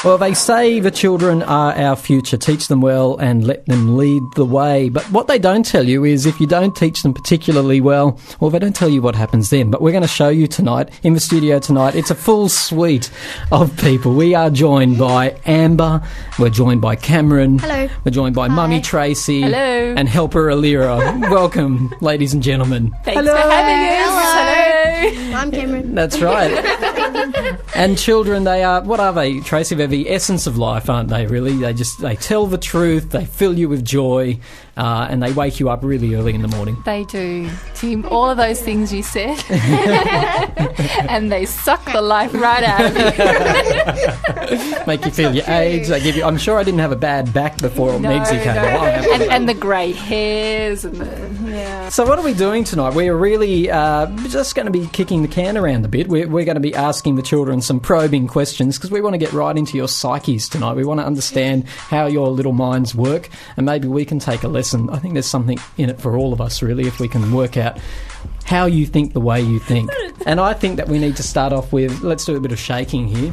Well, they say the children are our future. Teach them well and let them lead the way. But what they don't tell you is if you don't teach them particularly well, they don't tell you what happens then. But we're going to show you tonight, in the studio tonight, it's a full suite of people. We are joined by Amber. We're joined by Cameron. Hello. We're joined by Mummy Tracy. Hello. And helper Alira. Welcome, ladies and gentlemen. Thanks for having us. Hello. I'm Cameron. That's right. And children, they are, what are they, Tracy? They're the essence of life, aren't they, really? They tell the truth, they fill you with joy, and they wake you up really early in the morning. They do, Tim, all of those things you said. And they suck the life right out of you. Make you feel your age. They give you, I'm sure I didn't have a bad back before Megsy came along. And the grey hairs and So what are we doing tonight? We're really just going to be kicking the can around a bit. We're going to be asking the children some probing questions because we want to get right into your psyches tonight. We want to understand how your little minds work, and maybe we can take a lesson. I think there's something in it for all of us, really, if we can work out how you think the way you think. And I think that we need to start off with, let's do a bit of shaking here.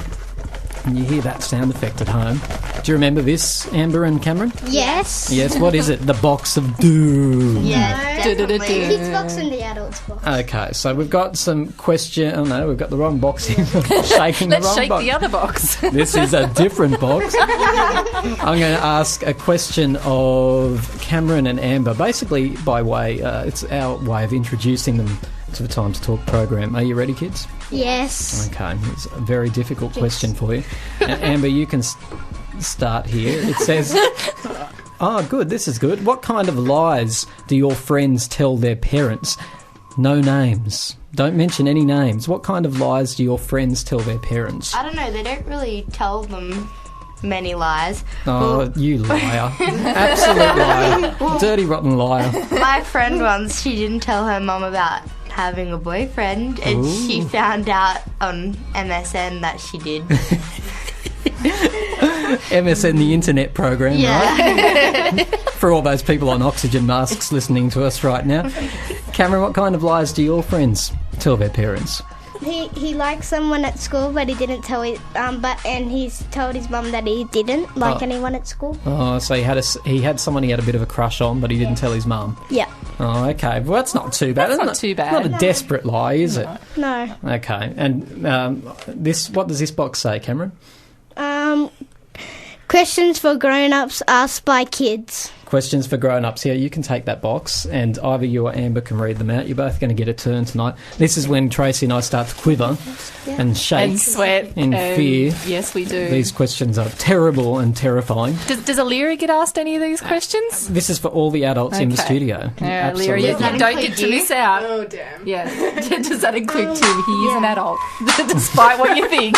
And you hear that sound effect at home. Do you remember this, Amber and Cameron? Yes. Yes, what is it? The box of doom. Yeah, definitely. the kids box and the adults box. Okay, so we've got some question... Oh, no, we've got the wrong box here. Shaking the Let's wrong shake box. the other box. This is a different box. I'm going to ask a question of Cameron and Amber, basically by way... it's our way of introducing them to the Time to Talk program. Are you ready, kids? Yes. Okay, it's a very difficult question for you. Amber, you can start here. It says... Oh, good, this is good. What kind of lies do your friends tell their parents? No names. Don't mention any names. What kind of lies do your friends tell their parents? I don't know, they don't really tell them many lies. Oh, you liar. Absolute liar. Dirty, rotten liar. My friend once, she didn't tell her mum about having a boyfriend, and she found out on MSN that she did. MSN, the internet program, right? For all those people on oxygen masks listening to us right now. Cameron, what kind of lies do your friends tell their parents? He likes someone at school, but he didn't tell his and he's told his mum that he didn't like anyone at school. Oh, so he had someone he had a bit of a crush on, but he didn't tell his mum. Yeah. Oh, okay. Well, that's not too bad. That's isn't not it? too bad. Not a desperate lie, is it? No. Okay. And what does this box say, Cameron? Questions for grown-ups asked by kids. Questions for grown-ups. Yeah, you can take that box, and either you or Amber can read them out. You're both going to get a turn tonight. This is when Tracy and I start to quiver and shake and sweat. in fear. Yes, we do. These questions are terrible and terrifying. Does Alira get asked any of these questions? This is for all the adults in the studio. Yeah, Alira, you Does that don't get include to you? miss out. Oh, damn. Yeah. Does that include Tim? He is an adult, despite what you think.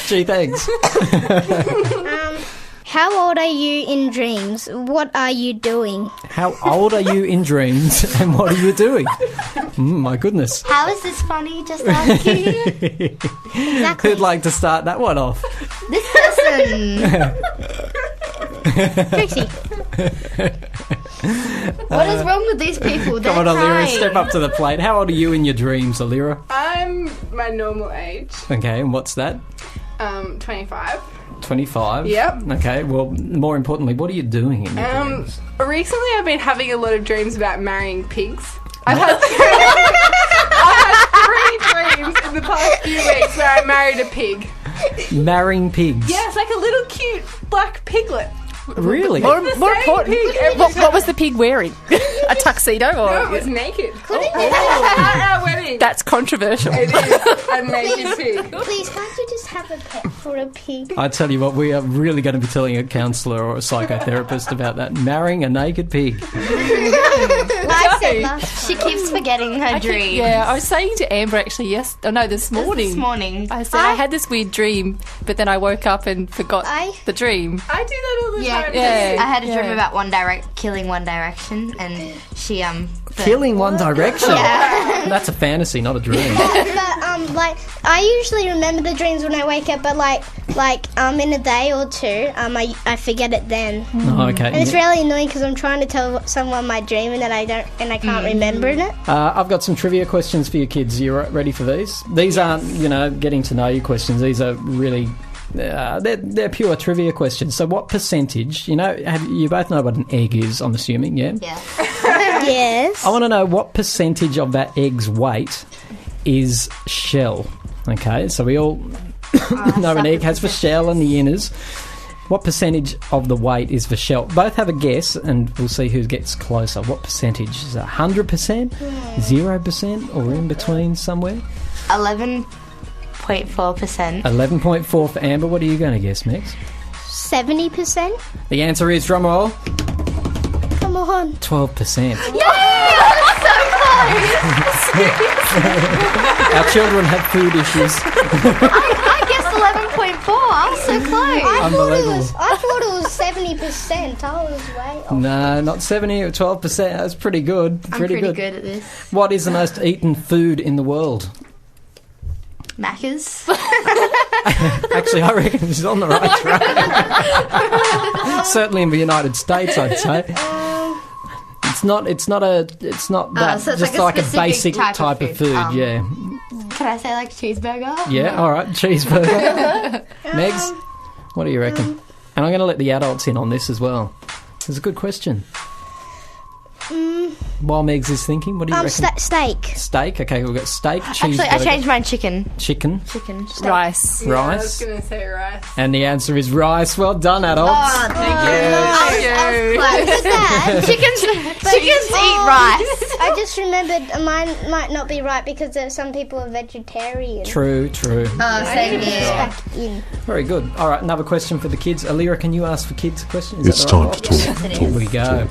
Gee, thanks. How old are you in dreams? What are you doing? How old are you in dreams, and what are you doing? My goodness. How is this funny? Just asking. Exactly. Who'd like to start that one off? This person. Tracy. What is wrong with these people? They're Come on, Alira, crying. step up to the plate. How old are you in your dreams, Alira? I'm my normal age, Okay, and what's that? 25. 25? Yep. Okay, well, more importantly, what are you doing in your dreams? Recently I've been having a lot of dreams about marrying pigs. I've had 3 dreams in the past few weeks where I married a pig. Marrying pigs? Yeah, it's like a little cute black piglet. Really? More same important, pig every what was the pig wearing? A tuxedo? Or No, it was naked. At our wedding. That's controversial. It is a naked pig. Please, can't you just have a pet for a pig? I tell you what, we are really going to be telling a counsellor or a psychotherapist about that. Marrying a naked pig. She keeps forgetting her dream. Yeah, I was saying to Amber actually this morning. This morning. I said I had this weird dream, but then I woke up and forgot the dream. I do that all the Yeah, time. Yeah. I had a dream about killing One Direction, and she Killing One Direction? That's a fantasy, not a dream. But I usually remember the dreams when I wake up, but in a day or two, I forget it then. Oh, okay. And it's really annoying because I'm trying to tell someone my dream and then I can't remember it. I've got some trivia questions for you kids. You ready for these? These aren't, getting to know you questions. These are really they're pure trivia questions. So what percentage, you both know what an egg is, I'm assuming, yeah? Yeah. Yes. I want to know what percentage of that egg's weight is shell. Okay, so we all know an egg has the shell and the inners. What percentage of the weight is the shell? Both have a guess, and we'll see who gets closer. What percentage? Is it 100%, 0%, or in between somewhere? 11.4%. 11.4 for Amber. What are you going to guess, Mex? 70%. The answer is, drum roll, Come on. 12%. I Our children have food issues. guessed 11.4. I was so close. Unbelievable. I thought it was 70%. I was way off. No, not 70 or 12%. That's pretty good. I'm pretty good at this. What is the most eaten food in the world? Macca's. Actually, I reckon she's on the right track. Certainly in the United States, I'd say. It's not that. So it's just like a a basic specific type of food. Yeah. Can I say like cheeseburger? Yeah. All right. Cheeseburger. Megs, what do you reckon? And I'm going to let the adults in on this as well. It's a good question. While Megs is thinking, what do you reckon? Steak. Steak. Okay, we've got steak, cheeseburger, Actually, I changed mine chicken. chicken, Chicken. Steak. Rice. Yeah, I was rice, going to say rice. and the answer is rice. Well done, adults. Oh, thank Yes. you. Look at that. Chickens eat rice. I just remembered mine might not be right because some people are vegetarian. True. Oh, same here. Back in. Very good. All right, another question for the kids. Alira, can you ask the kids a question? Is It's that the right time to one? talk. Here we go.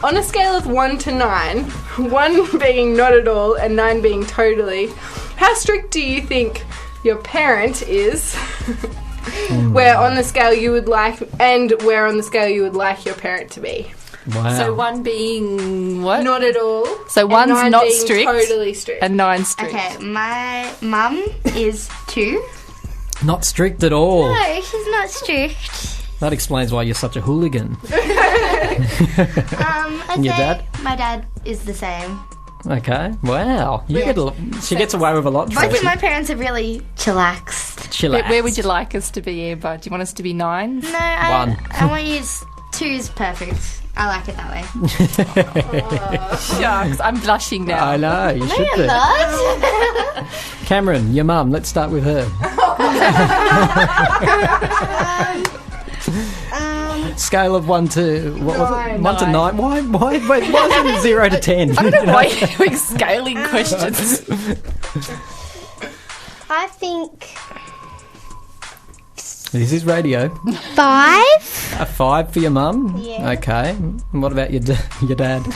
On a scale of 1 to 9, 1 being not at all and 9 being totally, how strict do you think your parent is? Where on the scale you would like, and where on the scale you would like your parent to be? Wow. So one being what? Not at all. So and one's 9 not being strict Totally strict. and 9 strict. Okay, my mum is 2. Not strict at all. No, she's not strict. That explains why you're such a hooligan. I'd And your say dad? My dad is the same. Okay. Wow. She gets away with a lot. Both of Tracy. my parents are really chillaxed. Chillax. Where would you like us to be, Amber? Do you want us to be 9? No, One. I want you to 2 is perfect. I like it that way. Shucks, I'm blushing now. I know, you should be. Cameron, your mum, let's start with her. Scale of 1 to, what was it? 1 to 9? Why isn't it 0 to 10? I don't know why you're doing scaling questions. I think This is radio. 5. A 5 for your mum? Yeah. Okay. And what about your dad?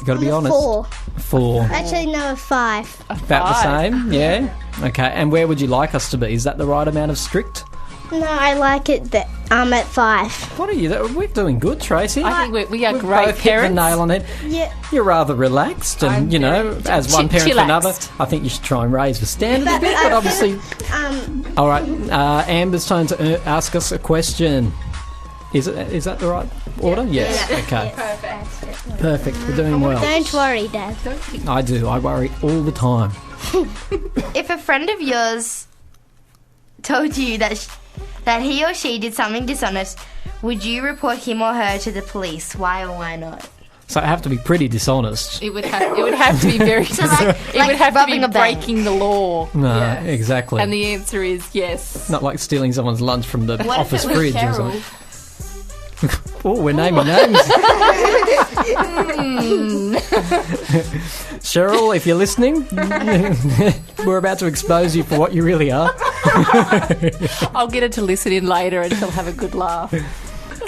You got to be honest. 4. 4. Actually, no, a 5. About the same? Yeah. Okay. And where would you like us to be? Is that the right amount of strict? No, I like it that I'm at 5. What are you? We're doing good, Tracy. I think we are We've great both hit the parents. nail on it. Yeah. You're rather relaxed, and I'm as one parent to another, chillaxed. I think you should try and raise the standard a bit. But obviously, all right. Amber's time to ask us a question. Is that the right order? Yes. Okay. Perfect. We're doing well. Don't worry, Dad. I do. I worry all the time. If a friend of yours told you that he or she did something dishonest, would you report him or her to the police? Why or why not? So I have to be pretty dishonest. It would have to be very. So like it would have to robbing be a bank. breaking the law. No, Yes. exactly. And the answer is yes. Not like stealing someone's lunch from the What if office it was fridge or Cheryl? something. Oh, we're naming names. Cheryl, if you're listening, we're about to expose you for what you really are. I'll get her to listen in later and she'll have a good laugh.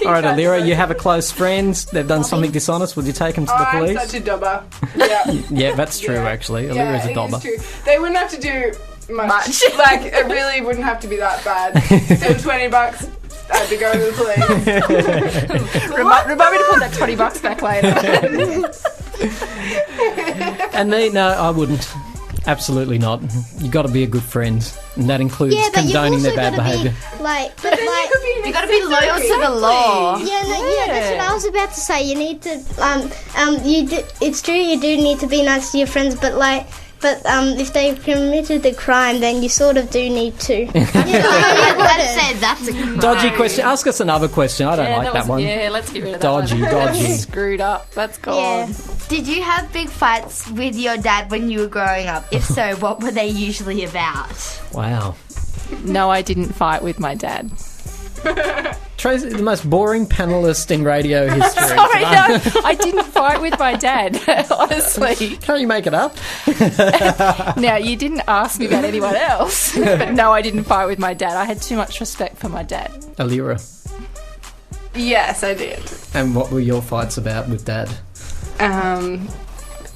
All right, Alira, you have a close friend. They've done something dishonest. Would you take them to the I'm police? such a dobber. Yeah. Yeah, that's true, Yeah. actually. Yeah, Alira's a it dobber. is true. They wouldn't have to do much. Like, it really wouldn't have to be that bad. So $20, I'd be going to the police. Remind me to put that $20 back later. And no, I wouldn't. Absolutely not. You got to be a good friend, and that includes Yeah, but you've condoning also their bad got to behaviour. be like, You gotta be loyal to the law. yeah, that's what I was about to say. You need to, it's true. You do need to be nice to your friends, but like, But if they've committed the crime, then you sort of do need to. Let's say that's a crime. Dodgy question. Ask us another question. I don't like that one. Yeah, let's get rid of that Dodgy, one. dodgy. Screwed up. That's gone. Yeah. Did you have big fights with your dad when you were growing up? If so, what were they usually about? Wow. No, I didn't fight with my dad. Tracy, the most boring panellist in radio history. Sorry, no, I didn't fight with my dad, honestly. Can't you make it up? Now, you didn't ask me about anyone else, but no, I didn't fight with my dad. I had too much respect for my dad. Alira. Yes, I did. And what were your fights about with Dad?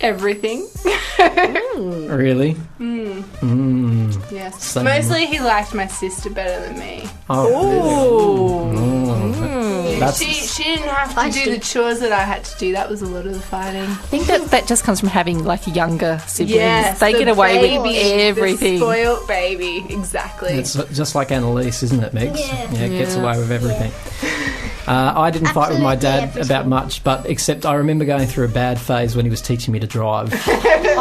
Everything. Really? Yes. Same. Mostly he liked my sister better than me. Oh, That's She didn't have to do the chores that I had to do. That was a lot of the fighting. I think that just comes from having like younger siblings. Yes, they the get away baby, with everything. The spoiled baby, exactly. it's just like Annalise, isn't it, Megs? Yeah, it gets away with everything. I didn't fight with my dad Absolutely about much, but except I remember going through a bad phase when he was teaching me to drive.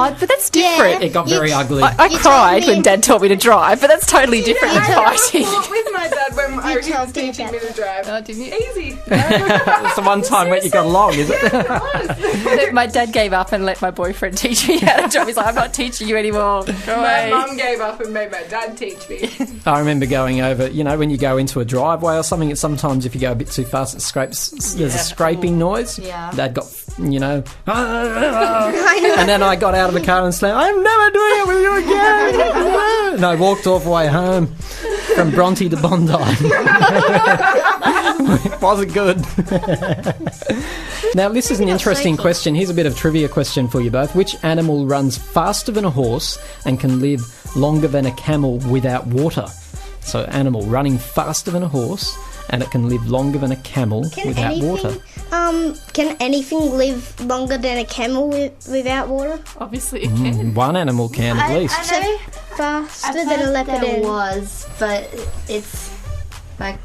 Oh, but that's different. It got very ugly. I You cried told me- when Dad taught me to drive, but that's totally different than fighting. I fought with my dad when he was told me teaching me about to drive. Oh, didn't you? Easy. It's the one time when you got along, is it? My dad gave up and let my boyfriend teach me how to drive. He's like, I'm not teaching you anymore. Go My away. mum gave up and made my dad teach me. I remember going over, when you go into a driveway or something, sometimes if you go a bit too fast, it scrapes. There's a scraping noise. Yeah. Dad got, and then I got out of the car and slammed, I'm never doing it with you again. And I walked all the way home from Bronte to Bondi. It wasn't good. Now, this is an interesting question. Here's a bit of trivia question for you both. Which animal runs faster than a horse and can live longer than a camel without water? So, animal running faster than a horse and it can live longer than a camel without water. Can anything live longer than a camel without water? Obviously, it can. One animal can at least. I know Faster than a leopard. there was, but it's like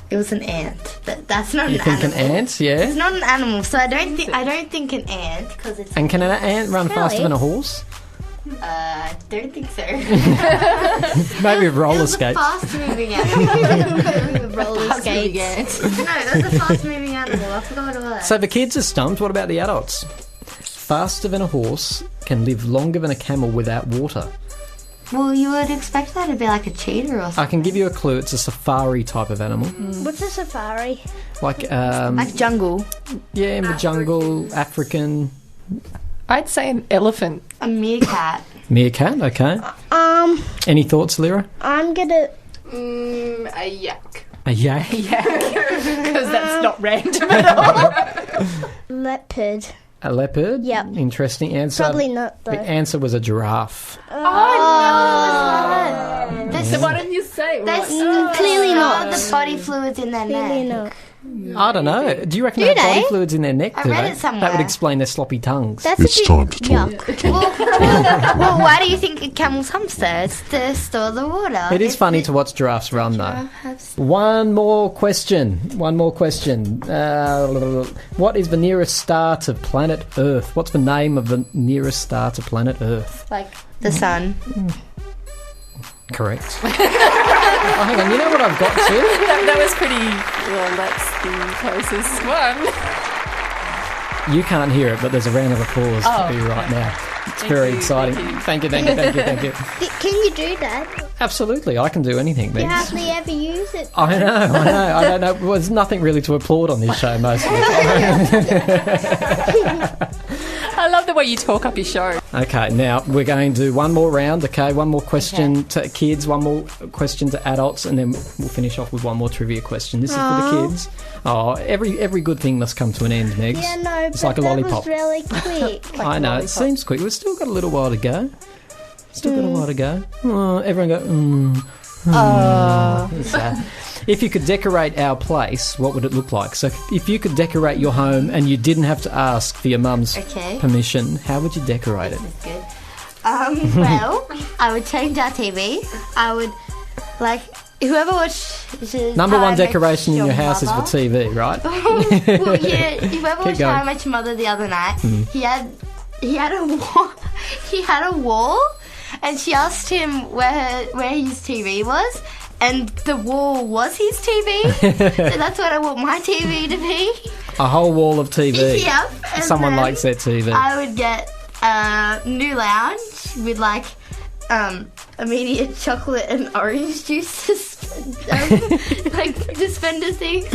it was an ant. But that's not You an think animal. an ant? Yeah. It's not an animal, so I don't think an ant because it's. And can an ant run faster than a horse? Don't think so. Maybe with roller It was a skates. fast-moving animal. Roller skates. No, it was a fast-moving animal. I forgot what it was. So the kids are stumped. What about the adults? Faster than a horse, can live longer than a camel without water. Well, you would expect that to be like a cheetah or something. I can give you a clue. It's a safari type of animal. What's a safari? Like, Like jungle. yeah, in the jungle, African. I'd say an elephant. A meerkat. Meerkat, okay. Any thoughts, Lyra? I'm gonna. A yak. A yak? Because that's not random at all. Leopard. A leopard? Yep. Interesting answer. Probably not The though. answer was a giraffe. So why don't you say it? There's Clearly not. the body fluids in their Clearly neck. not. I don't know. Do you reckon they have body they? fluids in their neck? I do read they? it somewhere. That would explain their sloppy tongues. That's It's a bit time to talk. yuck. Well, why do you think a camel's hamster? It's to store the water. It is funny to watch giraffes run, though. One more question. What is the nearest star to planet Earth? What's the name of the nearest star to planet Earth? Like the sun. Correct. Oh, hang on. You know what I've got to? That was pretty. Well, that's the closest one. You can't hear it, but there's a round of applause for you right now. It's very exciting. Thank you. Can you do that? Absolutely. I can do anything, You Megs. hardly ever use it. I know. I don't know. Well, there's nothing really to applaud on this show most of the time. I love the way you talk up your show. Okay, now we're going to do one more round, okay? One more question to kids, one more question to adults, and then we'll finish off with one more trivia question. This is for the kids. Oh, every good thing must come to an end, Megs. Yeah, no, It's but like a that lollipop. was really quick. I know, it seems quick. We've still got a little while to go. Oh, everyone go, It's sad. If you could decorate our place, what would it look like? So if you could decorate your home and you didn't have to ask for your mum's Okay. permission, how would you decorate it? That's good. Well, I would change our TV. I would, like, whoever watches... Number How I one Met decoration in your house is the Mother- TV, right? Well, yeah, whoever watched How I going. Met Your Mother the other night, he he had a wall. He had a wall, and she asked him where his TV was, and the wall was his TV. So that's what I want my TV to be. A whole wall of TV. Yep. And Someone then likes their TV. I would get a new lounge with like immediate chocolate and orange juice like dispenser things,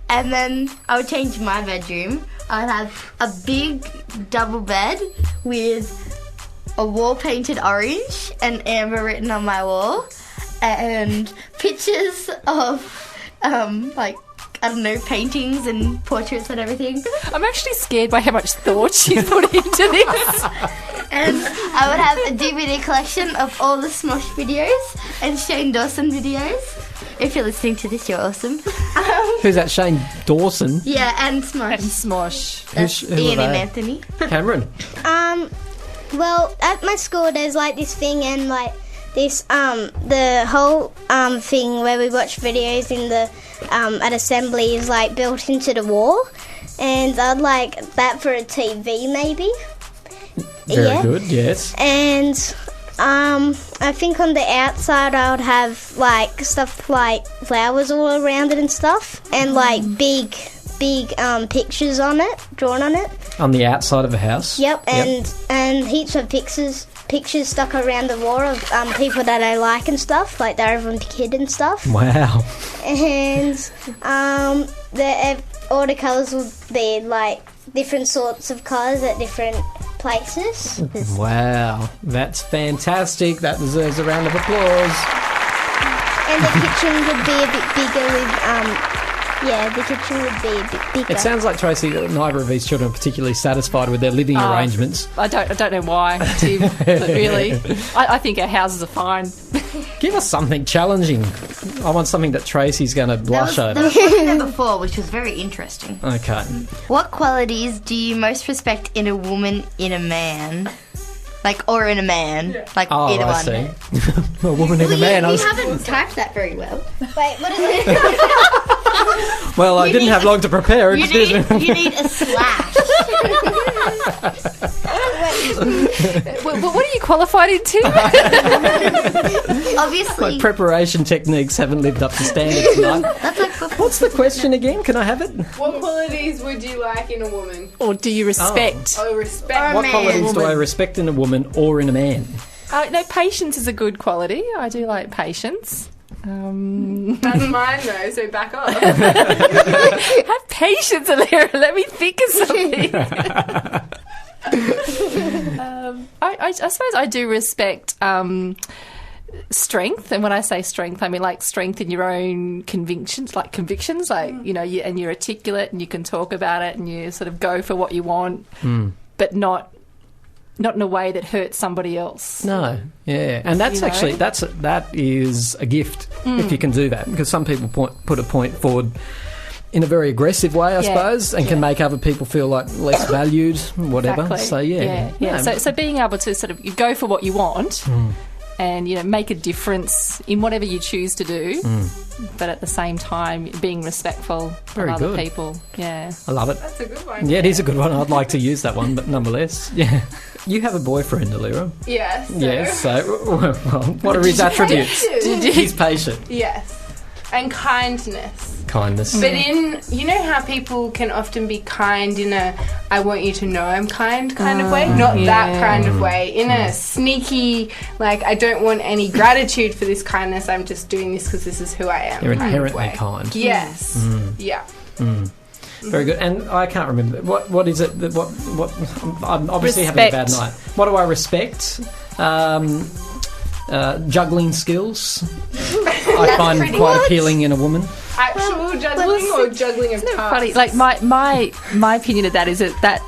and then I would change my bedroom. I'd have a big double bed with a wall painted orange and amber written on my wall, and pictures of like, I don't know, paintings and portraits and everything. I'm actually scared by how much thought she's put into this. And I would have a DVD collection of all the Smosh videos and Shane Dawson videos. If you're listening to this, you're awesome. Who's that? Shane Dawson? Yeah, and Smosh. And Smosh. That's Who are Ian and they? Anthony. Cameron. Well, at my school, there's like this thing and like this the whole thing where we watch videos in the at assembly is like built into the wall, and I'd like that for a TV maybe. Very good, yes. And I think on the outside I would have like stuff like flowers all around it and stuff, and like big pictures on it, drawn on it. On the outside of a house. Yep, and heaps of pictures stuck around the wall of people that I like and stuff, like the Olympic kid and stuff. Wow. And all the colours would be like different sorts of colours at different places. Wow. That's fantastic. That deserves a round of applause. And the kitchen would be a bit bigger with the kitchen would be a bit bigger. It sounds like, Tracy, that neither of these children are particularly satisfied with their living arrangements. I don't know why, Tim, but really. I think our houses are fine. Give us something challenging. I want something that Tracy's going to blush That over. was question number 4, which was very interesting. Okay. What qualities do you most respect in a woman, in a man? Like, or in a man. Like, Oh, either I one. see. A woman and a man. You haven't typed that very well. Wait, what is it? Well, I didn't have long to prepare. You Excuse me. need a slash. What are you qualified in, Tim? Obviously. My preparation techniques haven't lived up to standard tonight. That's like What's the question again? Can I have it? What qualities would you like in a woman? Or do you respect? Oh, respect. What man. qualities do I respect in a woman or in a man? No, patience is a good quality. I do like patience. That's mine though, so back off. Have patience, Alira. Let me think of something. I suppose I do respect strength, and when I say strength, I mean like strength in your own convictions, like you know, and you're articulate and you can talk about it and you sort of go for what you want, but not in a way that hurts somebody else. No, yeah, and that's You know? actually that is a gift if you can do that, because some people put a point forward in a very aggressive way, I suppose, and can make other people feel like less valued, whatever. Exactly. So yeah. Yeah. No, So being able to sort of you go for what you want, and you know make a difference in whatever you choose to do, but at the same time being respectful Very of other good. people. Yeah. I love it. That's a good one. Yeah, it is a good one. I'd like to use that one, but nonetheless, yeah. You have a boyfriend, Alira. Yes. So. Yes. So, well, what are his attributes? He's patient, Yes. And kindness. kindness. But you know how people can often be kind in a I want you to know I'm kind of way? Not that kind of way. In a sneaky, like, I don't want any gratitude for this kindness, I'm just doing this because this is who I am. You're kind of inherently way. kind. Yes. Yeah. Very good. And I can't remember what is it that what I'm obviously having a bad Respect. night. What do I respect? Juggling skills. I find quite appealing in a woman. Actual juggling or juggling of tasks? Funny. Like my opinion of that is that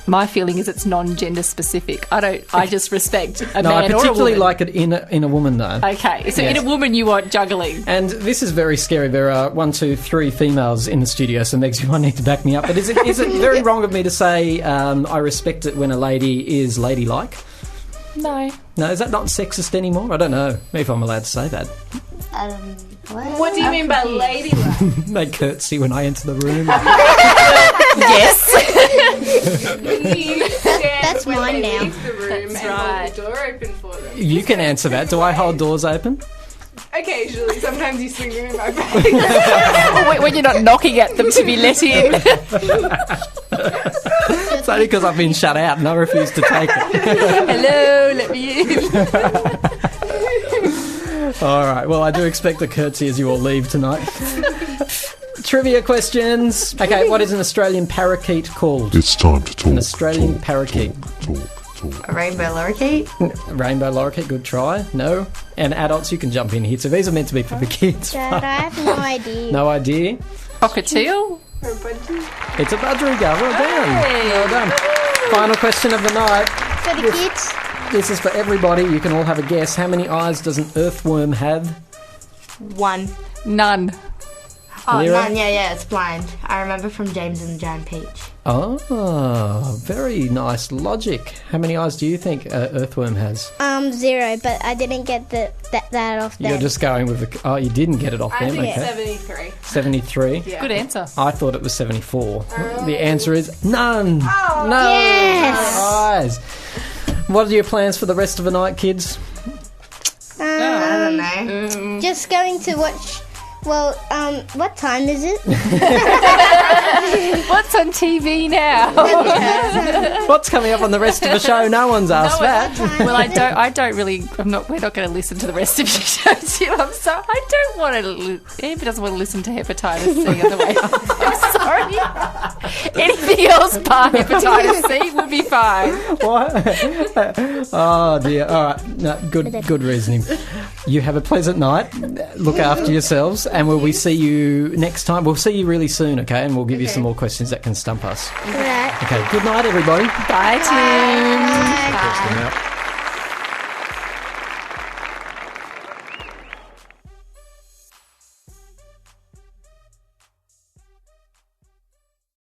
my feeling is it's non-gender specific. I just respect a No, man I or a particularly woman. like it in a woman though. Okay, so Yes. in a woman you want juggling. And this is very scary. There are 1, 2, 3 females in the studio, so Megs, you might need to back me up. But is it very wrong of me to say I respect it when a lady is ladylike? No. No, is that not sexist anymore? I don't know if I'm allowed to say that. What do you mean by ladylike? They curtsy when I enter the room. Yes. Can you stand That's when mine they now. leave the room That's and right. hold the door open for them. You can answer that. Do I hold doors open? Occasionally, sometimes you swing them in my face. When you're not knocking at them to be let in. It's only because I've been shut out and I refuse to take it. Hello, let me in. All right. Well, I do expect a curtsy as you all leave tonight. Trivia questions. Okay, what is an Australian parakeet called? It's time to talk. An Australian parakeet. Talk. A rainbow lorikeet. Rainbow lorikeet, good try. No. And adults, you can jump in here. So these are meant to be for the kids. Dad, I have no idea. No idea. Cockatiel? Or a budgie. It's a budgerigar. Well done. Hey. Well done. Final question of the night. For the kids, This is for everybody. You can all have a guess. How many eyes does an earthworm have? 1. None. Oh, Lyra? none. Yeah, it's blind. I remember from James and the Giant Peach. Oh, very nice logic. How many eyes do you think an earthworm has? 0, but I didn't get that off there. You're just going with the... Oh, you didn't get it off I them. think Okay. 73. 73. Yeah. Good answer. I thought it was 74. The answer is none. No Yes. eyes. What are your plans for the rest of the night, kids? I don't know. Just going to watch. Well, what time is it? What's on TV now? What's coming up on the rest of the show? No one's asked that. Well, I don't really. We're not going to listen to the rest of your shows here. I'm sorry. I don't want to. Amber doesn't want to listen to hepatitis C on the way. I'm sorry. Anything else but hepatitis C would be fine. What? Oh dear. All right. No, good reasoning. You have a pleasant night. Look after yourselves, and will we see you next time? We'll see you really soon, okay? And we'll give you some more questions that can stump us. Right. Okay. Good night, everybody. Bye, Tim. Bye. Just a minute.